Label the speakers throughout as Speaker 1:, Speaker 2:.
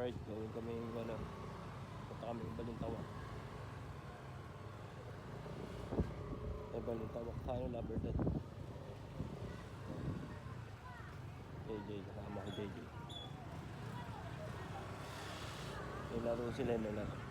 Speaker 1: Alright, gawin kami ano, punta kami ng Balintawak. Balintawak sa ano, Labrador. JJ, kasama ko JJ. May laro sila, may laro.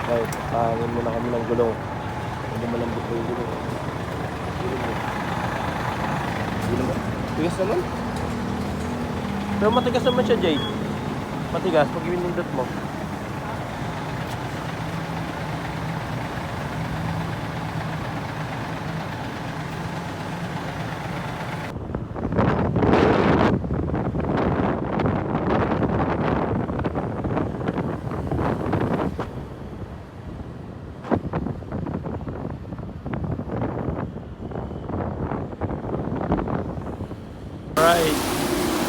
Speaker 1: Right, pahangin muna kami ng gulong. Hindi malambot ko yung gulong. Hindi naman. Tigas naman. Pero matigas naman siya, Jay. Matigas pag winindot mo.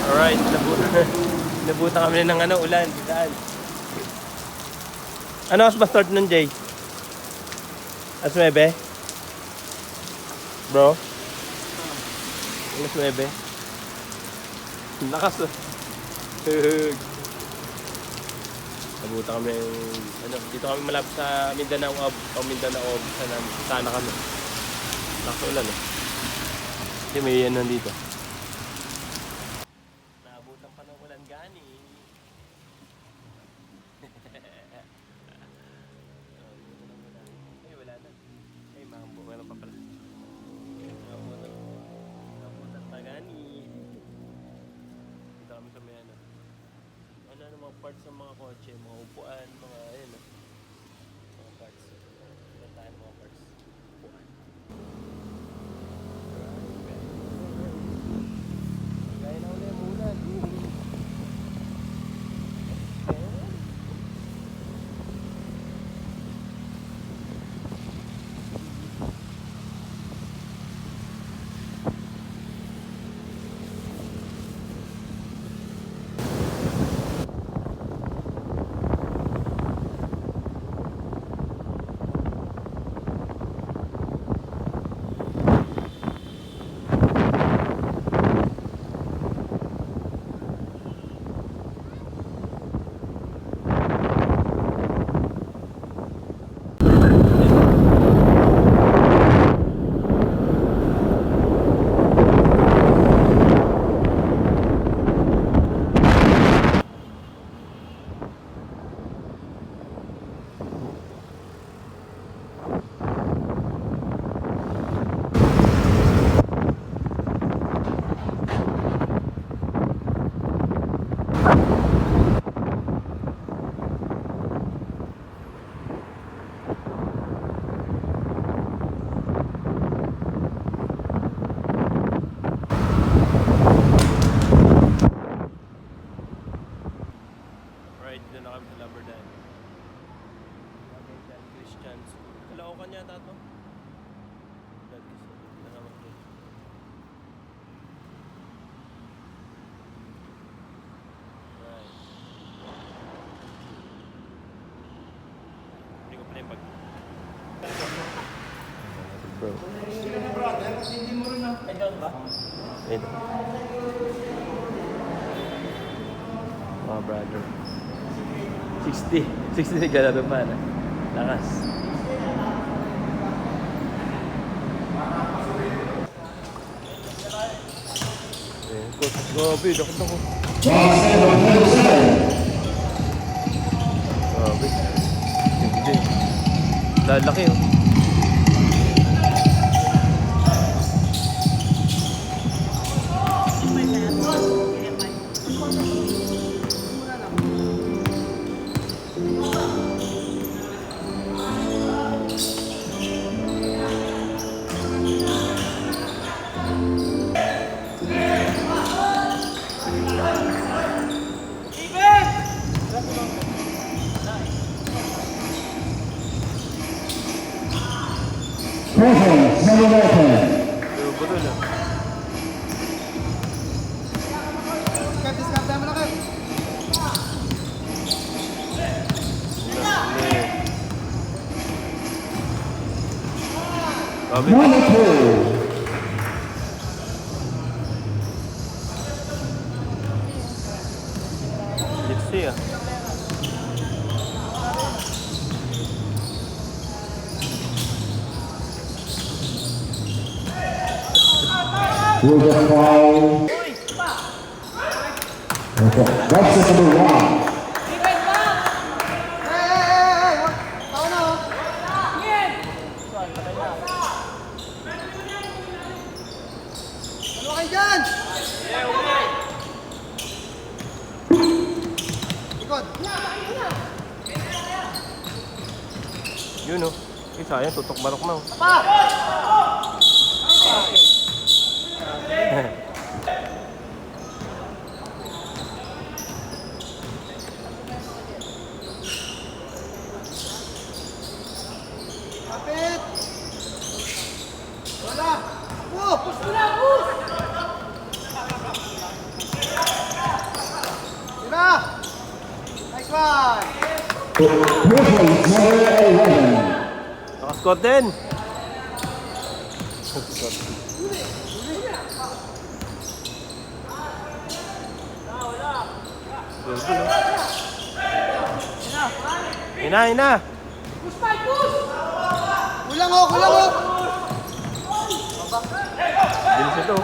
Speaker 1: Alright, nabutan kami ng ano, ulan, daan. Ano mas ba-start nun, Jay? As 9? Bro? Alas 9? Lakas oh. Nabutan kami ano, dito kami malapit sa Mindanao sana kami. Lakas ulan oh. Kasi may yan nandito. Mga parts ng mga kotse, mga upuan, mga ayun, mga parts. Ilan tayo ng mga parts? Upuan. Gaya na ulit muna. Dito na kami sa Labrador. Dan Christian School. Kalaukan yata ito. Dan Christian. Dito naman ito. Right. Hindi ko pala yung bag. Bro. Hindi mo rin na. Ay, doon ba? Ito. Mga brother. 60 sigurado pa na. Lakas. Grabe, dakot ako. Grabe. Hindi. Lalaki oh.
Speaker 2: Presence, number 11.
Speaker 1: Budol ah.
Speaker 3: Discard mo na kayo.
Speaker 1: Grabe.
Speaker 2: Number 2.
Speaker 1: Let's see ah.
Speaker 2: Will the foul. Okay, that's it, number 1.
Speaker 3: Tao na oh. Ano kayo dyan? Ikot.
Speaker 1: Yun oh. Eh, sayang, tutok barok na oh.
Speaker 3: Pa! Kapit! Wala! Push mo na! Push! Tira! Nice one!
Speaker 2: Presence, number 11.
Speaker 1: Nakascore din. Ina.
Speaker 3: Kulang oh! Kulang oh!
Speaker 1: Bilis ito.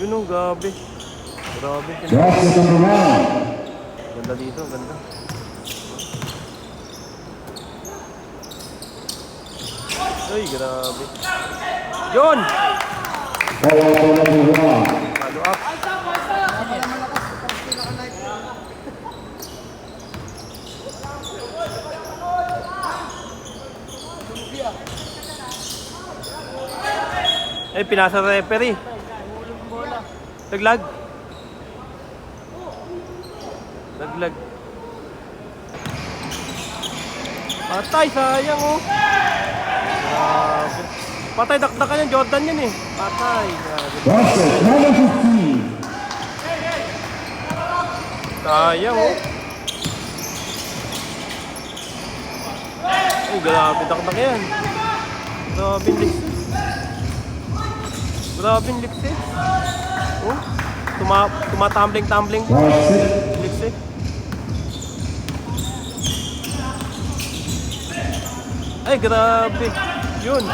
Speaker 1: Yun oh, gabi. Grabe.
Speaker 2: That's it, number 1.
Speaker 1: Ganda dito, ganda. Ay, grabe. Yun!
Speaker 2: Foul for number 1.
Speaker 1: Follow up. Eh, pinasa referee. Laglag. Laglag. Patay, sayang oh. Grabe. Patay, dakdakan yan. Jordan yan eh. Patay. Grabe.
Speaker 2: That's it, number 15.
Speaker 1: Sayang oh. Ay, grabe. Dakdak yan. Grabe yung liks. Grabe yung liks eh. Oh. Tumatambling-tambling po.
Speaker 2: That's it.
Speaker 1: Liks eh. Ay, grabe. Yun.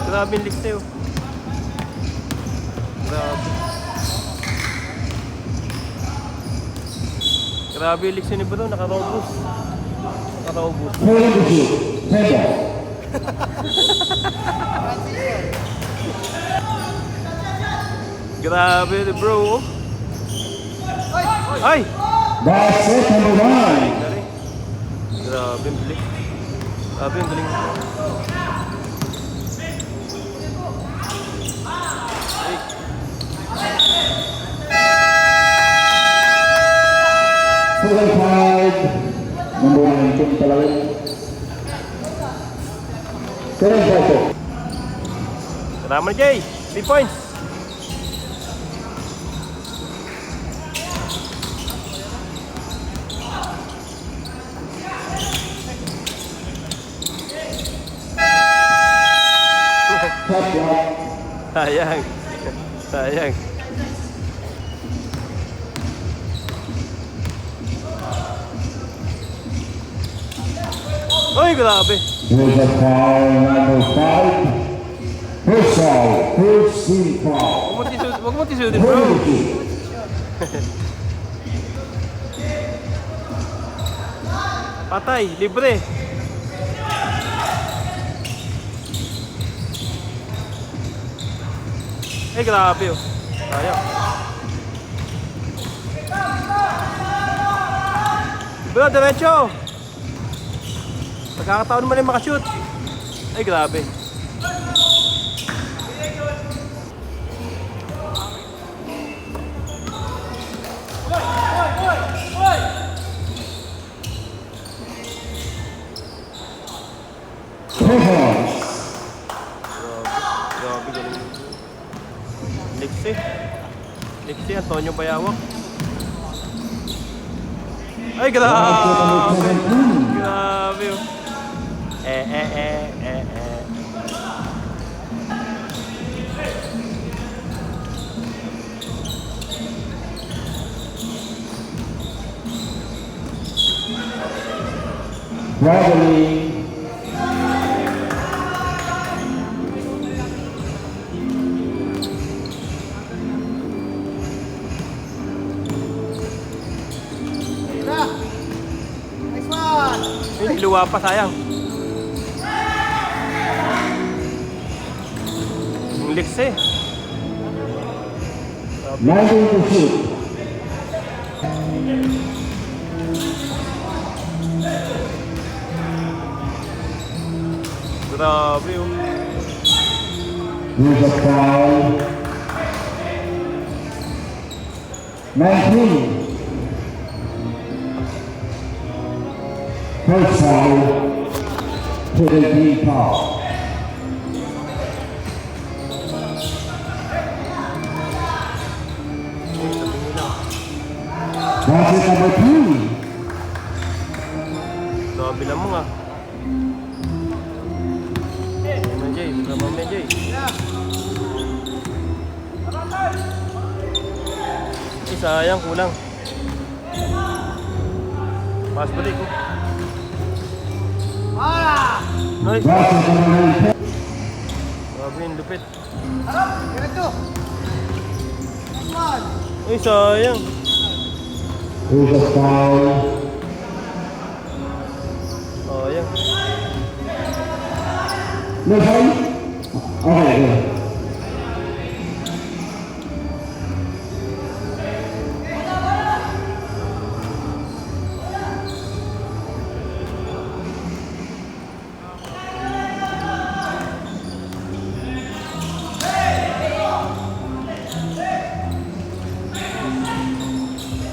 Speaker 1: Grabe yung liks eh. Oh. Grabe. Grabe yung liks ni Bro. Naka-robust. Naka-robust.
Speaker 2: Play the shoot. Penda.
Speaker 1: Grabe bro. Ay!
Speaker 2: That's it, number 1.
Speaker 1: Galing. Grabe yung galing. Grabe yung galing. Ay.
Speaker 2: Full card. Number 19 pala rin. 7-4.
Speaker 1: Salamat Jay. 3 points.
Speaker 2: Top block.
Speaker 1: Sayang. Sayang. Ay, grabe.
Speaker 2: Here's a foul, number 5. First foul, first team foul.
Speaker 1: Huwag mo tisudin bro. Patay, libre. Ay, grabe oh. Sayang. Bro, diretso. Pagkakataon naman yung makashoot. Ay, grabe.
Speaker 2: points.
Speaker 1: Grabe, galing. Lexi, Antonio Bayawak. Ay, grabe! Grabe, oh.
Speaker 2: Traveling.
Speaker 3: Tira. Nice one.
Speaker 1: Ay, luwa pa, sayang. Yung Lexi.
Speaker 2: Landing to shoot.
Speaker 1: Grabe, yung
Speaker 2: Here's a foul. 19. First foul to the deep foul. Basket number 3.
Speaker 1: grabe lang mo nga. Mamaya Jay. Eh, sayang, kulang. Pass balik ko. Nice.
Speaker 2: Basket number 9.
Speaker 1: Grabe yung lupit.
Speaker 3: Diretso. Nice one.
Speaker 1: Ay, sayang.
Speaker 2: Here's a foul.
Speaker 1: Sayang.
Speaker 2: No foul? Okay, good.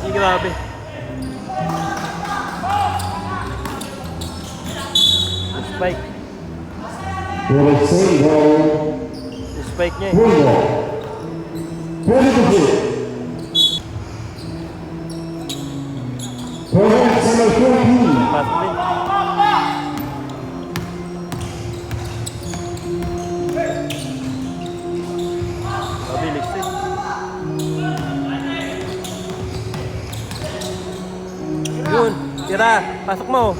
Speaker 1: Ay, grabe. Spike.
Speaker 2: For a single.
Speaker 1: Spike niya eh.
Speaker 2: Window. 20 to shoot. Points number 14.
Speaker 1: Pass balik. Grabe, Lexi. Yun, tira. Pasok mo.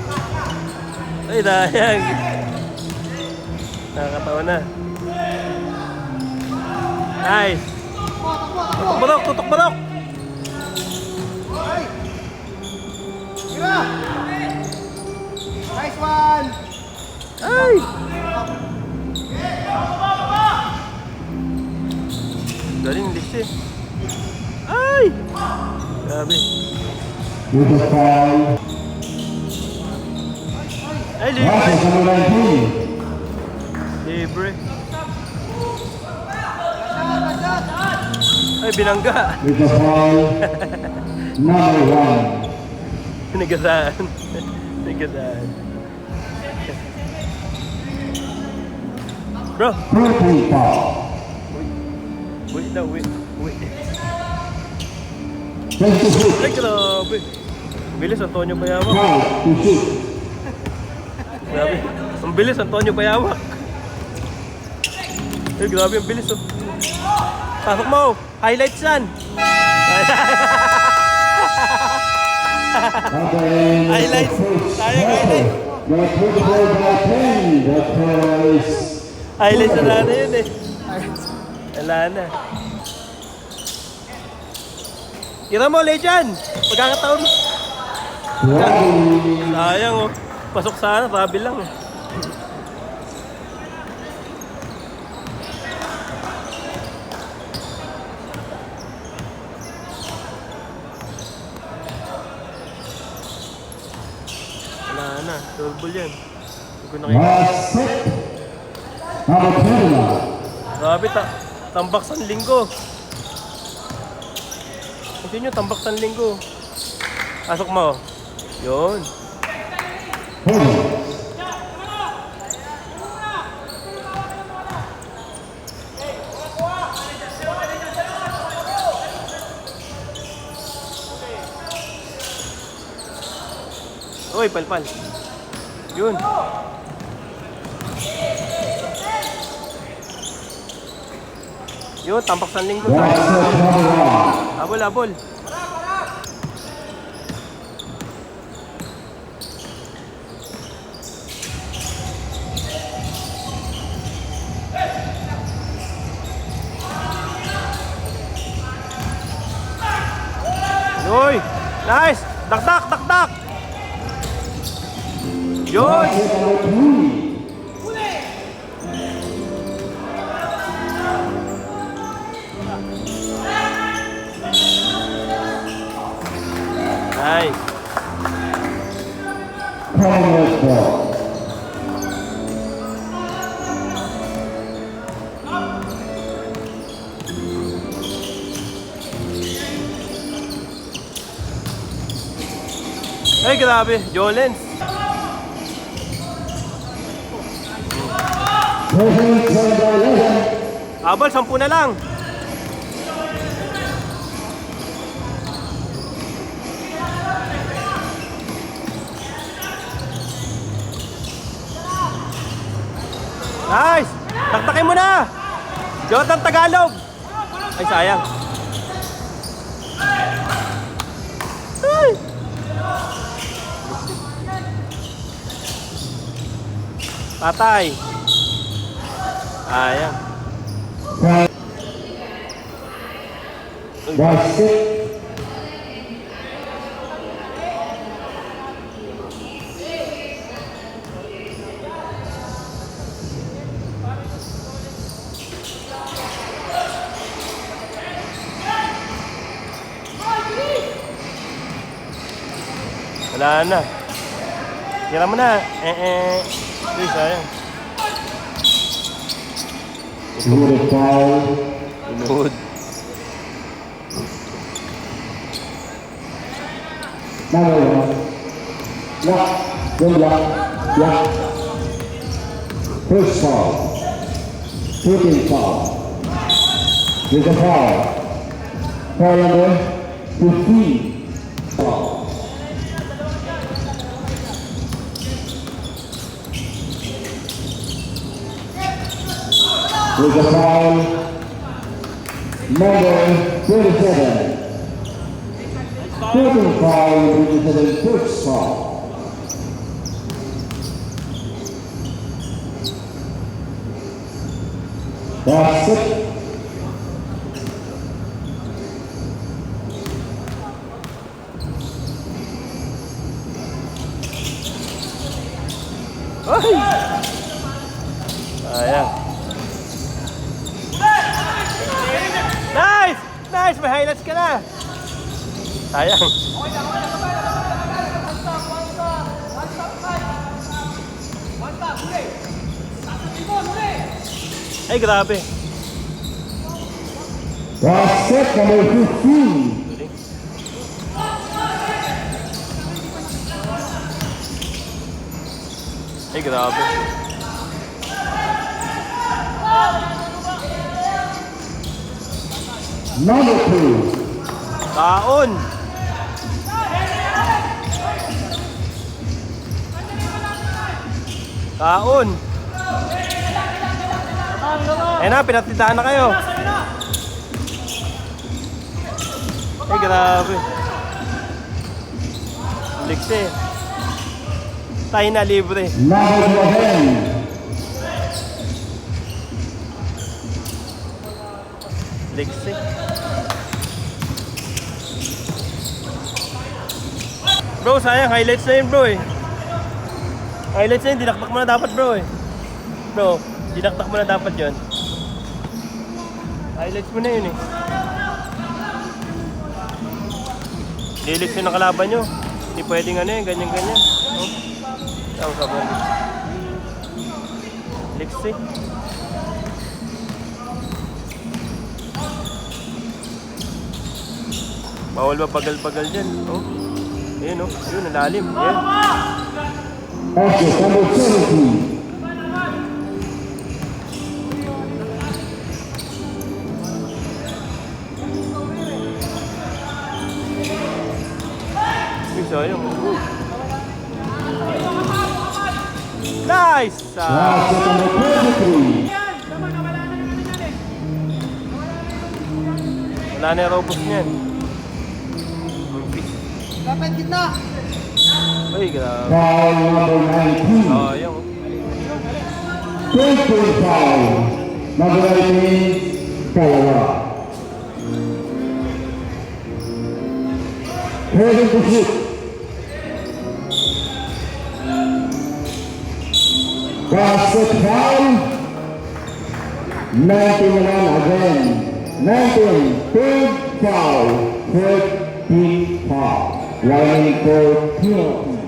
Speaker 1: Ay, dayang. Nakakatawa na. Nice. Tutok balok, tutok balok.
Speaker 3: Tira. Nice one.
Speaker 1: Ay. Galing, Lexi. Ay. Grabe.
Speaker 2: Here's a foul.
Speaker 1: Ay, libre.
Speaker 2: Basket number 19.
Speaker 1: Libre.
Speaker 3: Shot.
Speaker 1: Ay, binangga.
Speaker 2: Here's a foul. Number 1.
Speaker 1: Nigasaan. Nigasaan. Bro.
Speaker 2: 3 foul.
Speaker 1: Wait daw, wait.
Speaker 2: 10 to shoot.
Speaker 1: Ay, grabe. Bilis, Antonio Bayawak.
Speaker 2: 5 to shoot.
Speaker 1: Grabe. Ang bilis, Antonio Bayawak. Ay, grabe, ang bilis, oh. Pasok mo. Highlights yan. Highlights. Sayang highlight.
Speaker 2: Not 24 by 10. That is
Speaker 1: Highlights na na yun, eh. Wala na. Tira mo, Legend. Pagkakataon. Sayang, oh. Pasok sana, travel lang, eh. Wala na, turbo yan. Hindi ko nakikita.
Speaker 2: last set. Number 21.
Speaker 1: Grabe, tambak sa linggo. Kasi nyo, tambak sa linggo. Pasok mo. Yun. Uy, palpal. Yun. Yun, tampak sa linggo.
Speaker 2: That's set number 1.
Speaker 1: Abol, abol. Uy! Nice! Dakdak! Dakdak! Yun!
Speaker 2: That's set number 3.
Speaker 1: Nice!
Speaker 2: Commonwealth ball.
Speaker 1: Ay, grabe. Jolens.
Speaker 2: President number 11.
Speaker 1: Abol, 10 na lang. Nice! Taktakin mo na! Jordan Tagalog! Ay, sayang. Ay! Patay. Sayang.
Speaker 2: That's it.
Speaker 1: Wala na. Tira mo na. Uy, sayang.
Speaker 2: Number 5.
Speaker 1: Inuhod.
Speaker 2: Number 1. Lock. Good luck. Lock. First foul. Shooting foul. With a foul. Foul number 15. Foul. With a foul. Number 37. Shooting foul with the first foul. That's it.
Speaker 1: Ay! Sayang. Nice! Nice! May highlights ka na! Sayang. Ay, grabe.
Speaker 2: That's it, number 15.
Speaker 1: Ay, grabe.
Speaker 2: Number 2.
Speaker 1: Taon! Taon! Ayun na, pinatitaan na kayo. Ay, grabe. Liksi. Tayo na libre.
Speaker 2: Number 11.
Speaker 1: Liksi. Bro, sayang. Highlights na yun, bro eh. Highlights na yun. Dinaktak mo na dapat, bro eh. Bro, dinaktak mo na dapat yun. Highlights mo na yun eh. Lilis yun ang kalaban nyo. Hindi pwedeng ano eh, ganyan-ganyan. Oh. Ang sabon. Liksi. Bawal ba pagal-pagal dyan? Oh. Ayun oh. Ayun, ang lalim. Ayan.
Speaker 2: Okay, number 17.
Speaker 1: Uy, sayang. Nice!
Speaker 2: Basket number 23.
Speaker 1: Wala na yung robust niyan.
Speaker 3: Dapat gitna.
Speaker 1: Ay, grabe.
Speaker 2: Foul number 19.
Speaker 1: Sayang.
Speaker 2: 10-point foul. Number 19, Kalawa. Heading to shoot. Basket foul. 19 naman again. 19, third foul. 13 foul. Lining for penalty.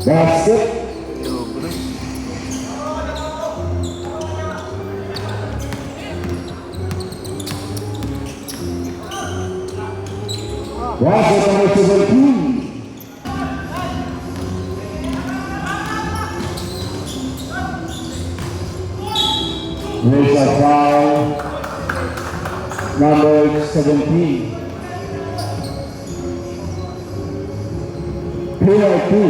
Speaker 2: Basket. Basket number 17. There's a foul. Number 17. Penalty.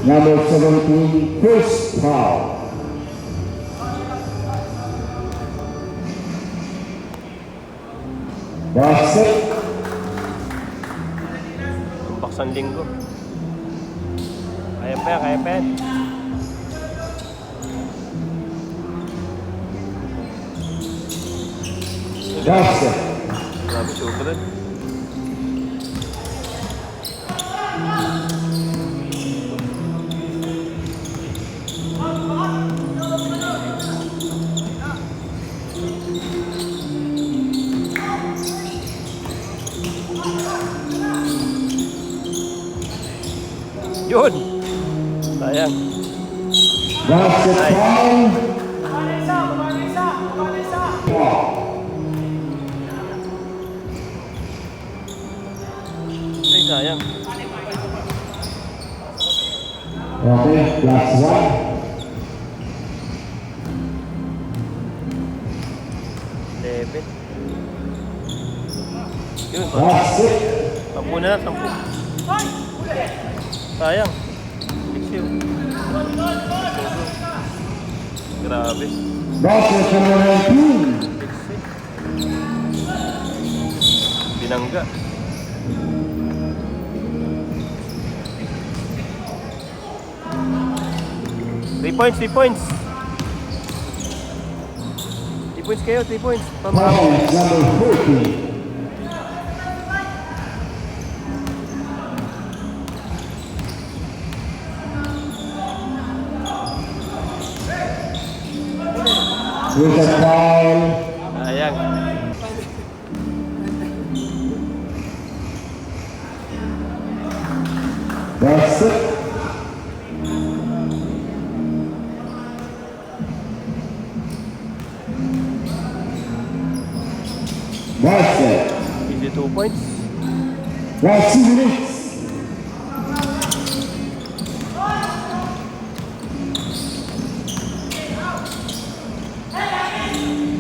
Speaker 2: Number 17, first foul. Basket.
Speaker 1: Ang baksan linggo. Kaya pa yan, kaya pa yan.
Speaker 2: Basket.
Speaker 1: Grabe, super rin. Yun! Sayang.
Speaker 2: Basket foul. Foul.
Speaker 1: Ay, sayang.
Speaker 2: Okay, last one.
Speaker 1: Lebe. Yun,
Speaker 2: Basket.
Speaker 1: 10 na lang, 10. Sayang. Fix yun. Grabe.
Speaker 2: Basket number 19.
Speaker 1: Fix eh. Binangga. Three points. 3 points kayo, 3 points.
Speaker 2: Foul number 14. With a foul.
Speaker 1: Sayang.
Speaker 2: Basket. Basket.
Speaker 1: Easy 2 points.
Speaker 2: Last 2 minutes.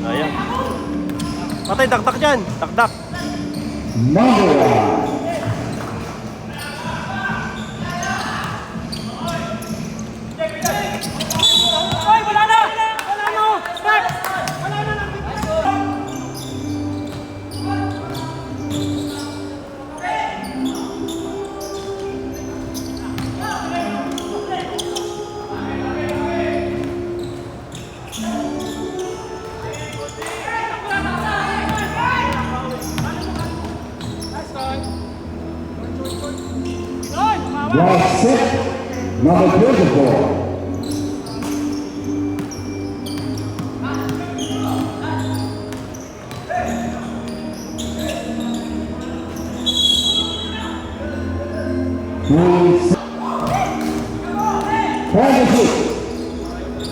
Speaker 1: Sayang. Patay, taktak dyan. Taktak.
Speaker 2: Number 1. Last set, number 24.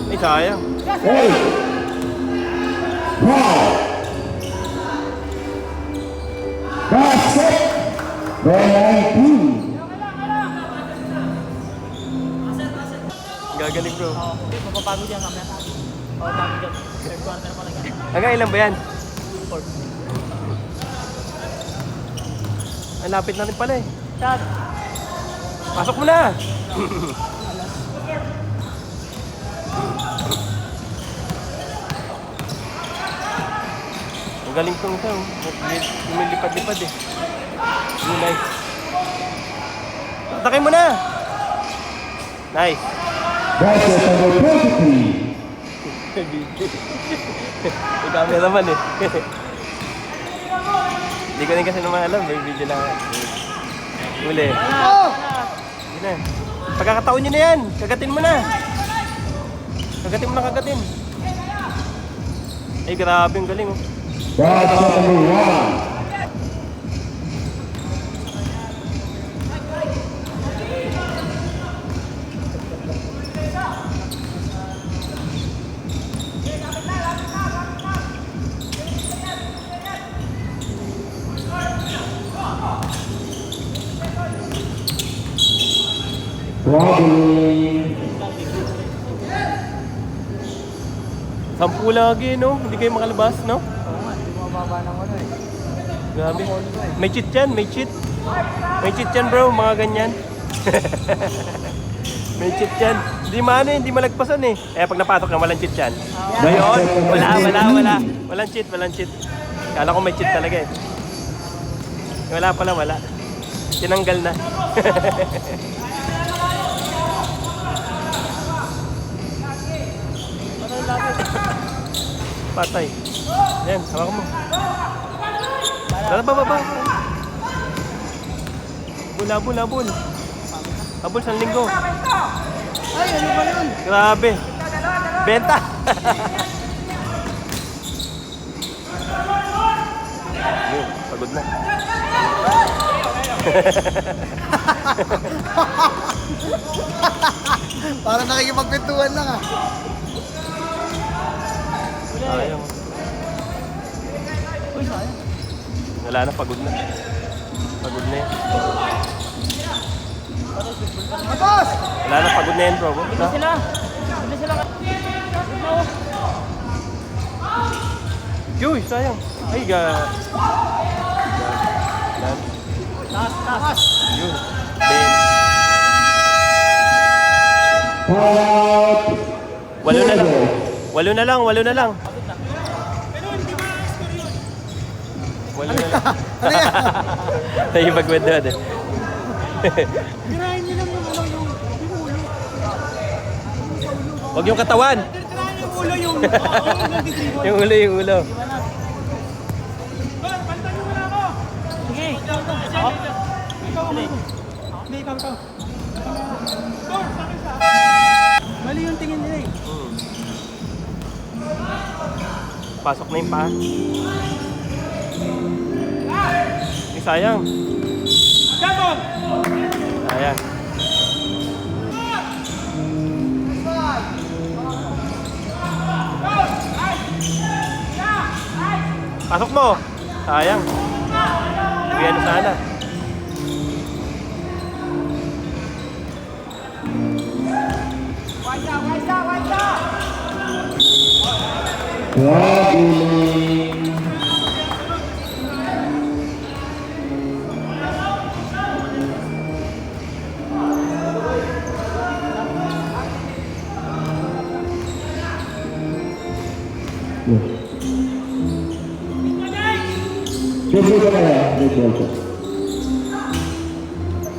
Speaker 1: Ay, sayang.
Speaker 2: Hey! Foul! Basket! By 19.
Speaker 1: Gagaling bro.
Speaker 4: Hindi, mapapagod yan mamaya. Oo, pagod yan. Third quarter pa lang yan.
Speaker 1: Hanggang ilan ba yan?
Speaker 4: Fourth.
Speaker 1: Ay, lapit natin pala eh.
Speaker 4: Shot.
Speaker 1: Pasok mo na! Ang galing tong ito. Lumilipad-lipad eh. Nice. Atakin mo na! Nice.
Speaker 2: Basket number 23.
Speaker 1: May cameraman eh. Hindi ko rin kasi naman alam. May video lang. Uli.
Speaker 3: Oh!
Speaker 1: Hindi na. Pagkakataon nyo na yan. Kagatin mo na. Kagatin mo na kagatin. Ay, grabe. Ang galing oh.
Speaker 2: Basket number 1. Traveling.
Speaker 1: 10 lagi no. Hindi kayo makalabas no.
Speaker 3: Oo nga, hindi mababa ng ano eh.
Speaker 1: Grabe. May cheat yan. May cheat. May cheat yan bro. Mga ganyan. May cheat yan. Hindi maano eh. Hindi malagpasan eh. Eh pag napasok na walang cheat yan. Ngayon. Wala. Walang cheat. Walang cheat. Kala ko may cheat talaga eh. Wala pala. Wala. Tinanggal na. Patay. Ayan, hawakan mo. Tara, baba. Habol. Habol, 1 linggo.
Speaker 3: Ay, ano ba yun?
Speaker 1: Grabe. Benta. Yun, pagod na.
Speaker 3: Parang nakikipagkwentuhan lang ah.
Speaker 1: Ayaw.
Speaker 4: Uy, sayang.
Speaker 1: Wala na, pagod na. Pagod na yan.
Speaker 3: Tapos!
Speaker 1: Wala na, pagod na yan bro.
Speaker 4: Hindi sila. Hindi sila.
Speaker 1: Yuy, sayang. Ay, Yan.
Speaker 4: Taas.
Speaker 1: Yun. Ben.
Speaker 2: Out.
Speaker 1: 8 na lang. 8 na lang. 8 na lang. 8 na lang.
Speaker 3: Ano yan?
Speaker 1: Tayo magwento natin.
Speaker 3: Tirahin niyo lang yung ulo.
Speaker 1: Huwag yung katawan.
Speaker 3: Tirahin yung ulo yung
Speaker 1: Yung ulo.
Speaker 4: Sige.
Speaker 3: Hindi, ikaw. Mali yung tingin nila eh.
Speaker 1: Pasok na yung paa. Ay, sayang. Ayan. Pasok mo. Sayang. Bigyan sana.
Speaker 2: Traveling.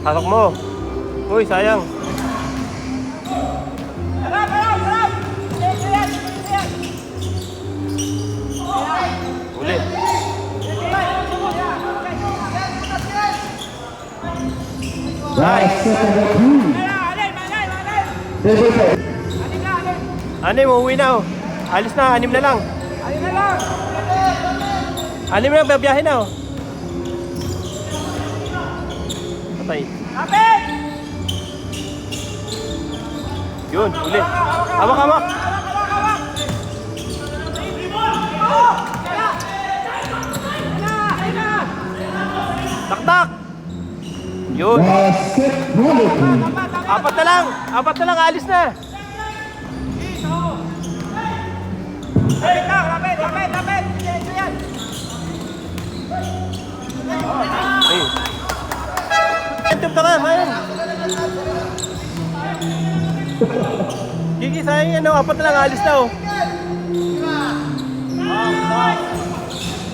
Speaker 1: Pasok mo. Uy, sayang. Uli.
Speaker 2: Basket number 2.
Speaker 1: Anim, uuwi na oh. Alis na, 6 na lang. 6 na lang, babiyahin na oh. Patay. Yun, uli. Hawak. Taktak! Yun.
Speaker 2: Basket number 3.
Speaker 1: 4 na lang, alis na. Ay, tara, sayang. Gigi, sayang yan, oh. 4 na lang, alis na, oh.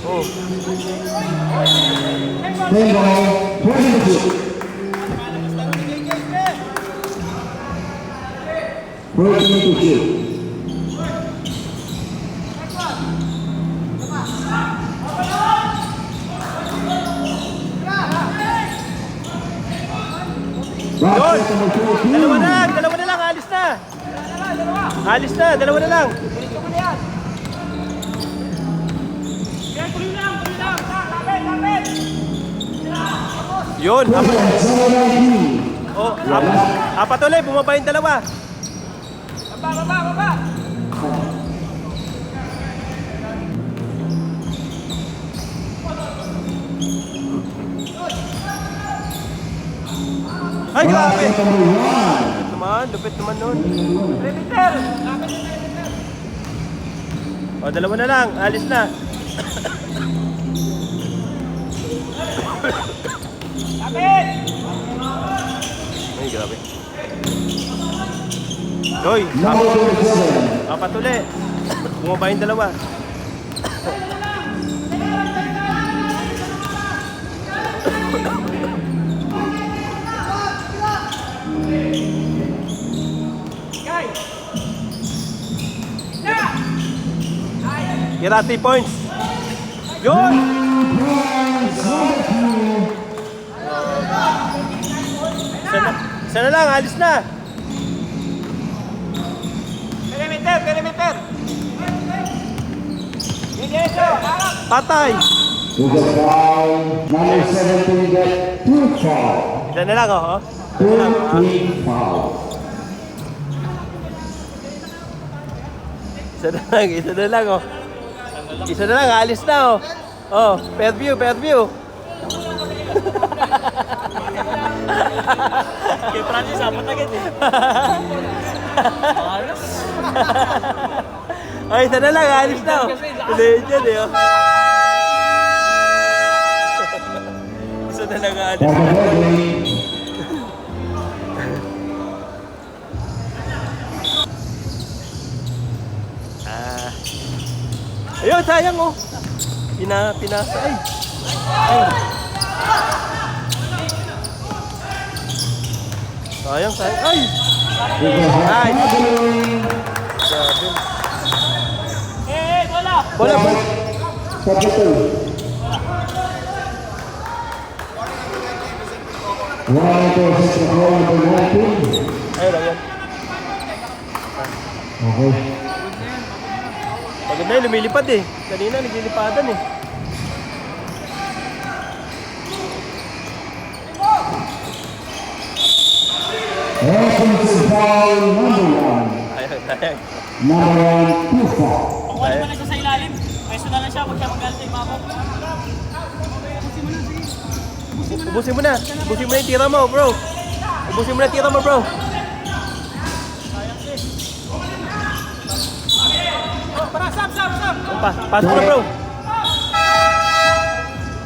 Speaker 1: Oh.
Speaker 2: 10 ball, 20 to shoot. First to shoot.
Speaker 1: Yun!
Speaker 2: Basket number 14.
Speaker 1: Dalawa na lang, alis na. Alis na, dalawa na lang. Yun, apat. Oh, apat ulit, bumaba yung dalawa.
Speaker 4: Baba.
Speaker 1: Ay, grabe.
Speaker 2: Basket number 1.
Speaker 1: Lupit naman nun. O, dalawa na lang, alis na. Ay, grabe. Hoy,
Speaker 2: Number 27.
Speaker 1: apat ulit. Bumaba yung dalawa. Kira 3 points. Yun! Sana lang, alis na.
Speaker 4: Perimeter.
Speaker 1: Patay.
Speaker 2: With a foul, number 17 get 2 foul.
Speaker 1: Isa na lang, oh.
Speaker 2: 13 foul.
Speaker 1: Isa na lang, oh. Isa na lang, alis na, oh. Oh, fair view.
Speaker 4: Kay Francis, apat agad eh.
Speaker 1: Ay, isa na lang, alis na, oh. Tuloy dyan, eh, oh. Isa na lang, alis
Speaker 2: For
Speaker 1: na.
Speaker 2: the red wing,
Speaker 1: Ayun, sayang, oh. Pinasa, ay. Sayang. Ay!
Speaker 2: with a
Speaker 1: Ay!
Speaker 2: gathering.
Speaker 1: Grabe.
Speaker 4: Bola.
Speaker 1: Bola, bola.
Speaker 2: 42. One to set the goal number 19.
Speaker 1: Ayun lang yan.
Speaker 2: Okay.
Speaker 1: Pagod na yun, lumilipad eh. Kanina, naglilipadan eh.
Speaker 2: Offensive foul number 1.
Speaker 1: Sayang.
Speaker 2: Number 1, 2 foul.
Speaker 4: Pakuha mo na siya sa ilalim. Pwesto na lang siya, huwag siya magalit sa iba ko.
Speaker 1: Ubusin mo na yung tira mo, bro. Ubusin mo na yung tira mo, bro.
Speaker 4: Para, sab.
Speaker 1: Pasok mo na, bro.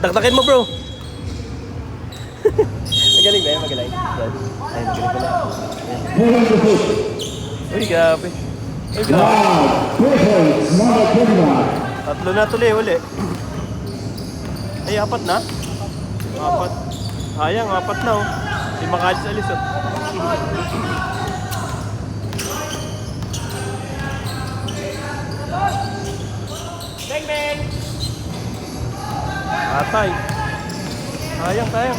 Speaker 1: Dakdakin mo, bro. Magaling ba yan? Magaling. Yan. Ay, magaling pala.
Speaker 2: Moving to shoot.
Speaker 1: Uy, grabe.
Speaker 2: Wow. 3 points, number 21.
Speaker 1: Tatlo na tuloy, uli. Ay, apat na? Apat. Sayang, apat na, oh. Di makalis-alis, oh.
Speaker 4: Bang.
Speaker 1: Atay. Sayang.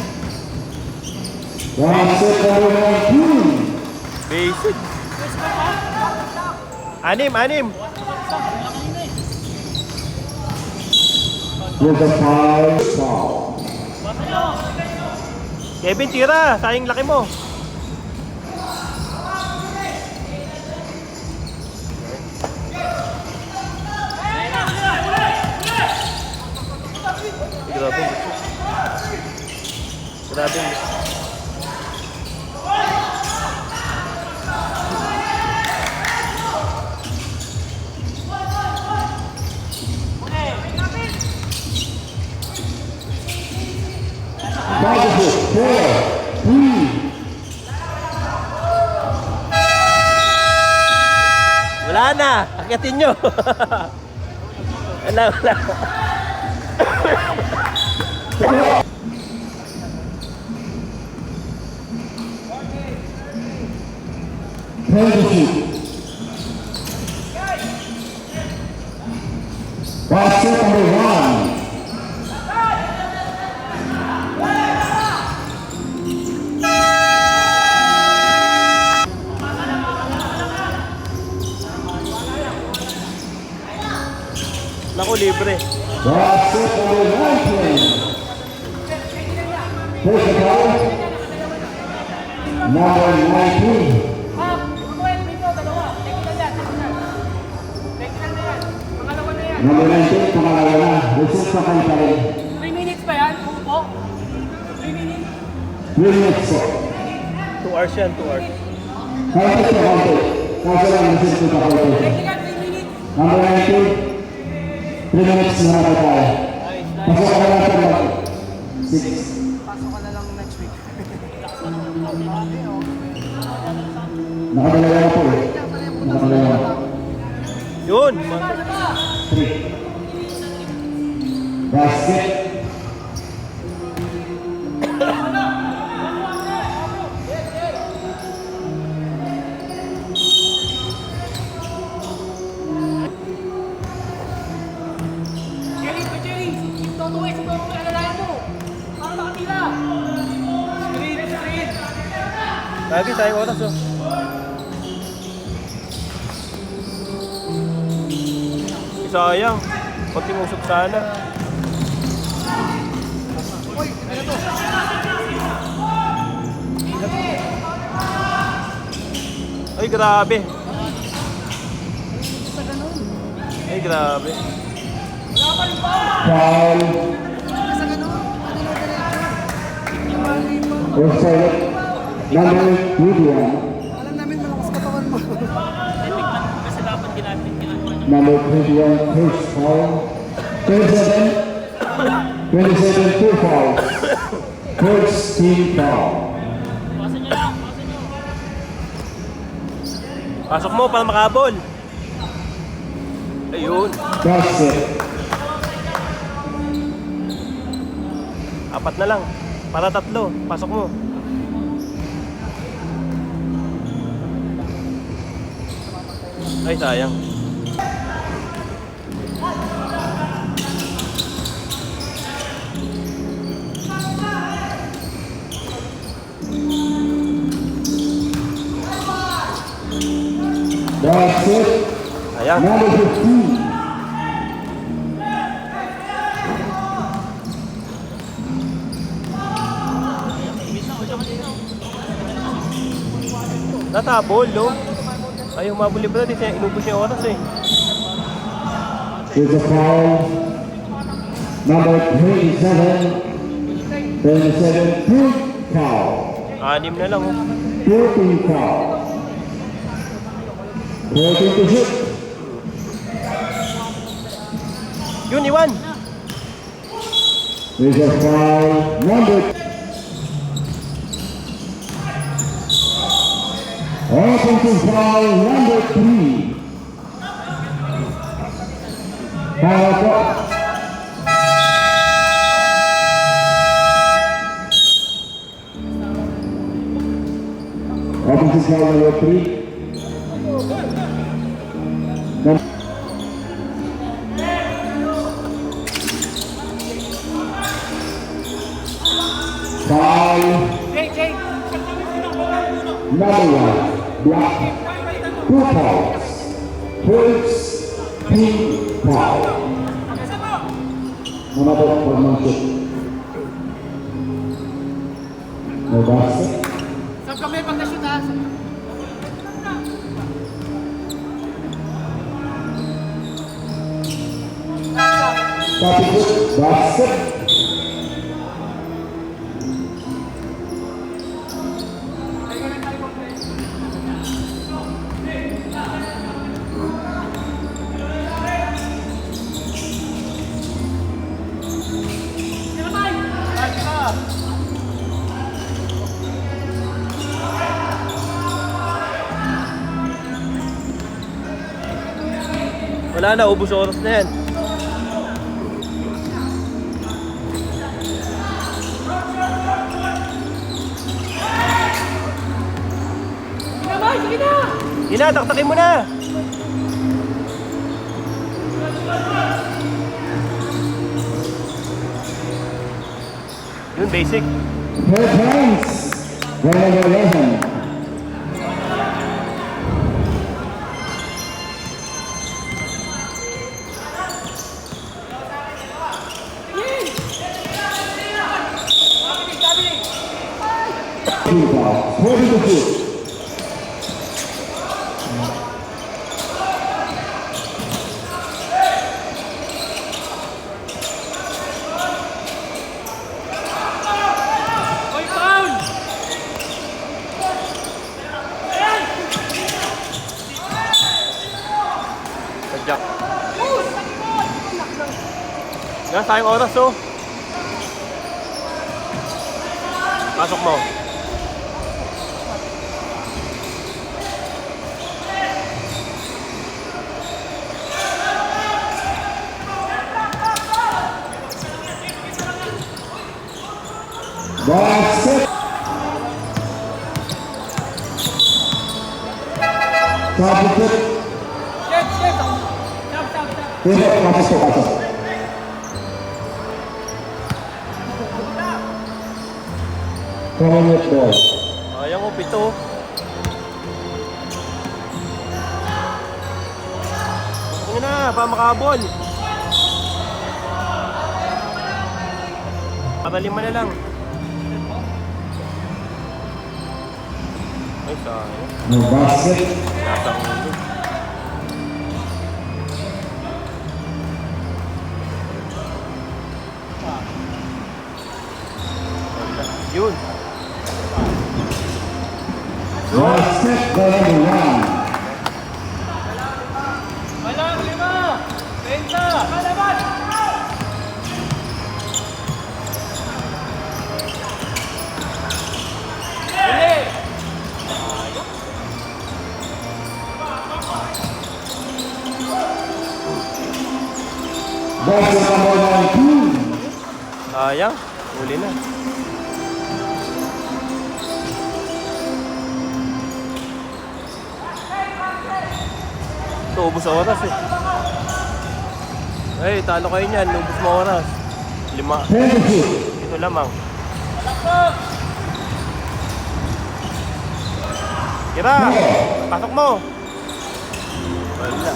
Speaker 2: Basket number 19.
Speaker 1: Basic. Anim.
Speaker 2: With a foul.
Speaker 1: Kevin, tira. Sayang laki mo. Grabe.
Speaker 2: Positive 4, 3.
Speaker 1: na! Akyatin nyo! Wala, wala.
Speaker 2: Basket number 1.
Speaker 1: Naku, libre.
Speaker 2: Basket number 19. First foul. Number 19. Number 19, pangalawa na. Receive pa kayo pa rin.
Speaker 4: 3 minutes pa yan? Po? 3 minutes?
Speaker 2: 3 minutes po.
Speaker 1: 2 hours yan, 2 hours.
Speaker 2: Counted po, counted. Kaso lang, receive pa kayo pa rin. Number 19, 3 minutes na naman tayo. Pasok ka na lang sa mag 6.
Speaker 3: Pasok ka na lang next week.
Speaker 2: Nakadalawa na po eh. Nakadalawa na.
Speaker 1: Yun!
Speaker 2: 3. Basket.
Speaker 1: Lagi tayong oras, oh. Sayang. Pati musok sana. Ay, grabe. Ay, grabe.
Speaker 2: Foul. Offside. Number 21.
Speaker 3: Alam namin malakas katawan mo.
Speaker 4: Kasi dapat ginamit ginagawa niya.
Speaker 2: Number 21, first foul. 27, 27, 2 fouls. First team foul.
Speaker 4: Pasan niyo lang, pasan niyo.
Speaker 1: Pasok mo para makabol. Ayun.
Speaker 2: Basket.
Speaker 1: 4 na lang. Para 3. Pasok mo. Ay, sayang.
Speaker 2: Basket.
Speaker 1: Sayang.
Speaker 2: Number 15.
Speaker 1: Natabol, no? Ayaw mabuli ba natin. Inubos niya yung oras, eh.
Speaker 2: With the foul. Number 27, 27, 2 foul.
Speaker 1: 6 na lang, oh.
Speaker 2: 2 foul. 14 to shoot.
Speaker 1: Yun, iwan.
Speaker 2: With the foul. Number offensive foul number 3. Foul po. Offensive foul number 3. Foul number 1. Block. 2 fouls. First team foul. Manabot for Mansuk. No basket.
Speaker 3: Sab kami pag na-shoot ha.
Speaker 2: Copy good. Basket.
Speaker 1: Wala na, ubos oras na yan. Sige na, taktakin mo na. Yun, basic.
Speaker 2: 4 points. Goal number 11. Two fouls. 40 to 2.
Speaker 1: Jack. Yan, sayang oras oh. Pasok mo.
Speaker 2: That's it. Substitute. Pasok. 4-minute ball.
Speaker 1: Ayan ko, 7. Pasok na, para makabol. Para 5 na lang. Ay, sayang.
Speaker 2: No basket.
Speaker 1: Nasang ulo. Yun.
Speaker 2: Basket goal number 1.
Speaker 4: Walang 5. 20. Kalaban! Huli!
Speaker 2: Basket number 19.
Speaker 1: Sayang. Huli na. Ito, ubos ang oras eh. Ay, talo kayo niyan. Ubos mo oras. 5.
Speaker 2: 10-2.
Speaker 1: Ito lamang. Kira! Pasok mo! Wala.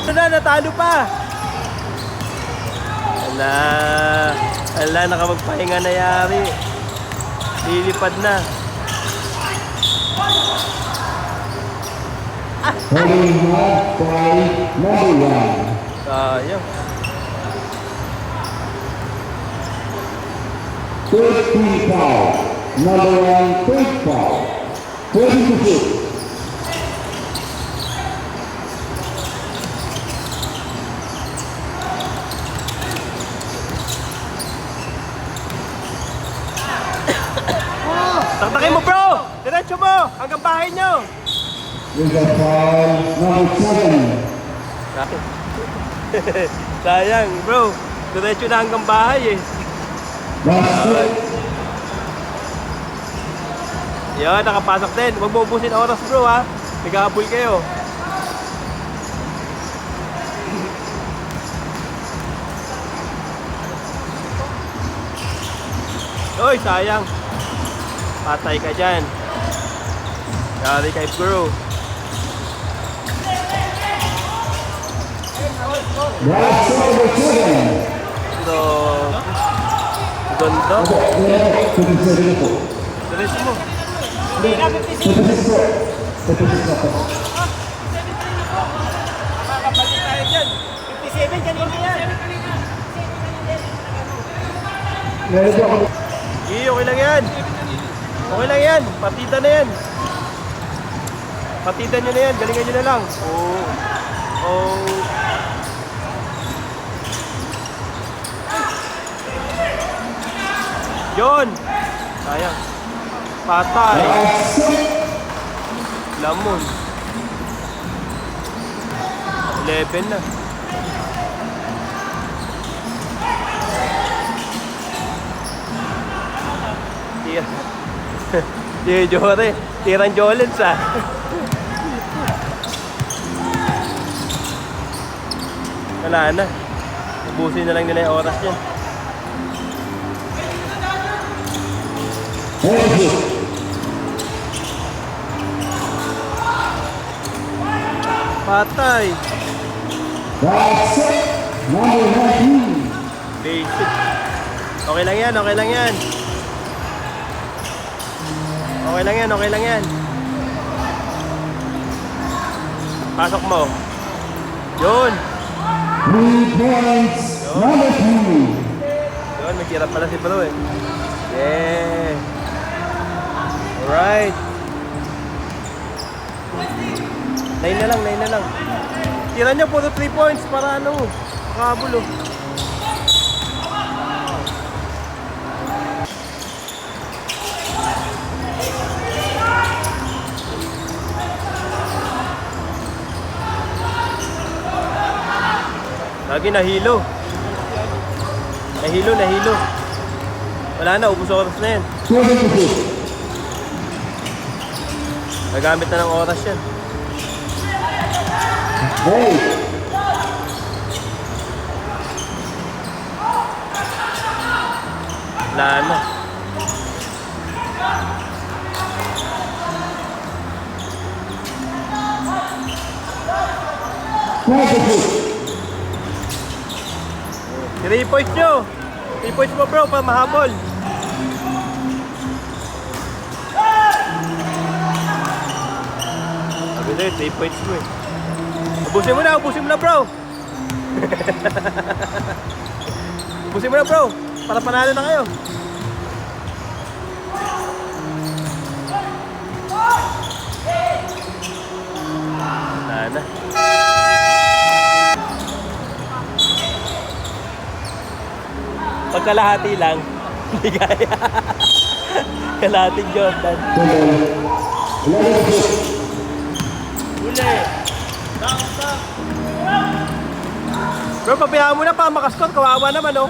Speaker 1: Ito na, natalo pa! Ala, nakapagpahinga na yari. Lilipad na.
Speaker 2: Holding hard by number 1.
Speaker 1: Sayang.
Speaker 2: 13 foul. Number 1, 3rd foul. 40-6.
Speaker 1: Taktakin mo bro! Diretso mo! Hanggang bahay nyo!
Speaker 2: With a foul, number 7.
Speaker 1: Sayang bro! Diretso na hanggang bahay eh.
Speaker 2: Basket.
Speaker 1: Yan, nakapasok din. Huwag mo ubusin oras bro ha. Nagkakabul kayo. Oy, sayang. Patay ka dyan. Yari kay bro.
Speaker 2: Basket number 7.
Speaker 1: So, ganda. Diretso mo. Makakabalik tayo dyan. 57 kanina yan. Okay lang yan. Okay lang yan. Partida na yan. Partida nyo na yan. Galingan nyo na lang. Oh. Yun. Sayang. Patay. Lamon. 11 na. Tira. Tira Jore. Tirang Jolens ah. Wala na. Ubusin na lang nila yung oras yan. Patay.
Speaker 2: That's it. Number 19.
Speaker 1: Basic. Okay lang yan, okay lang yan. Okay lang yan, okay lang yan. Pasok mo. Yun.
Speaker 2: 3 points. Number 2.
Speaker 1: Yun, may kirap pala si Bro eh. Yeah. Alright. 9 na lang, 9 na lang. Tira niya puro 3 points para ano, makabulo. Lagi nahilo. Nahilo. Wala na, ubos oras na yan.
Speaker 2: 76.
Speaker 1: Nagamit na ng oras yan.
Speaker 2: Hey.
Speaker 1: Wala na. Three points nyo. 3 points mo bro, para mahabol. Sabi na 3 points mo eh. Ubusin mo na bro. Ubusin mo na bro, para panalo na kayo. Wala na. Pagkalahati lang, hindi kaya. Kalahating Jordan.
Speaker 2: 11.
Speaker 1: Uli. Bro, pabayaan mo na pa makascore. Kawawa naman, oh.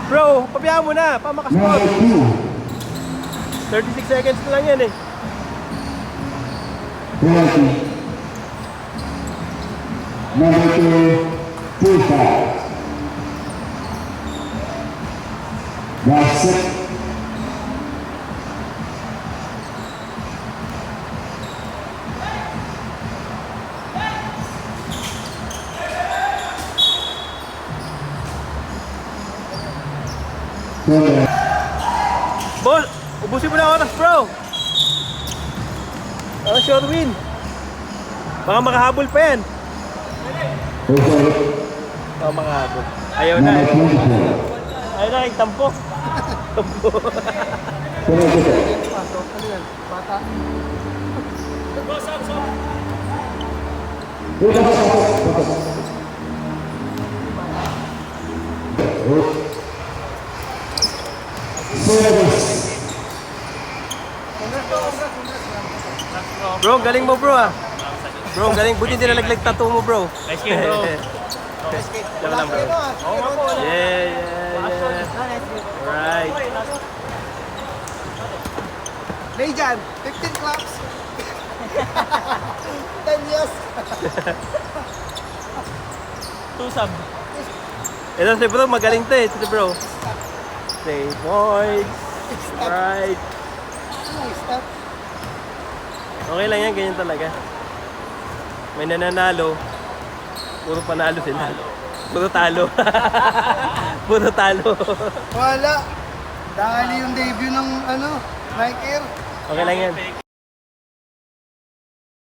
Speaker 1: Bro, pabayaan mo na pa makascore.
Speaker 2: Number 2.
Speaker 1: 36 seconds na lang yan, eh.
Speaker 2: 20. Number 2. 2-5. That's it.
Speaker 1: Ball, ubusin mo na oras, bro. Sure win. Baka makahabol pa yan. Baka makahabol. Ayaw na, eh. Ayaw na, tampo. Tampo.
Speaker 3: Pasok. Ano yan? Bata.
Speaker 1: Bro, galing mo bro ah. Bro, galing. Buti hindi nalaglag tattoo mo bro.
Speaker 4: Nice game, bro.
Speaker 1: Diyan lang bro. Yeah. Right.
Speaker 3: Lay dyan. 15 claps. 10 years.
Speaker 4: 2 sub.
Speaker 1: Ito si bro, magaling to eh. Ito si bro. 3 points. Right.
Speaker 3: Nice stop.
Speaker 1: Okay lang yan, ganyan talaga. May nananalo. Puro panalo sila. Puro talo. Puro talo.
Speaker 3: Wala. Dahil yung debut ng Nike Air.
Speaker 1: Okay lang yan.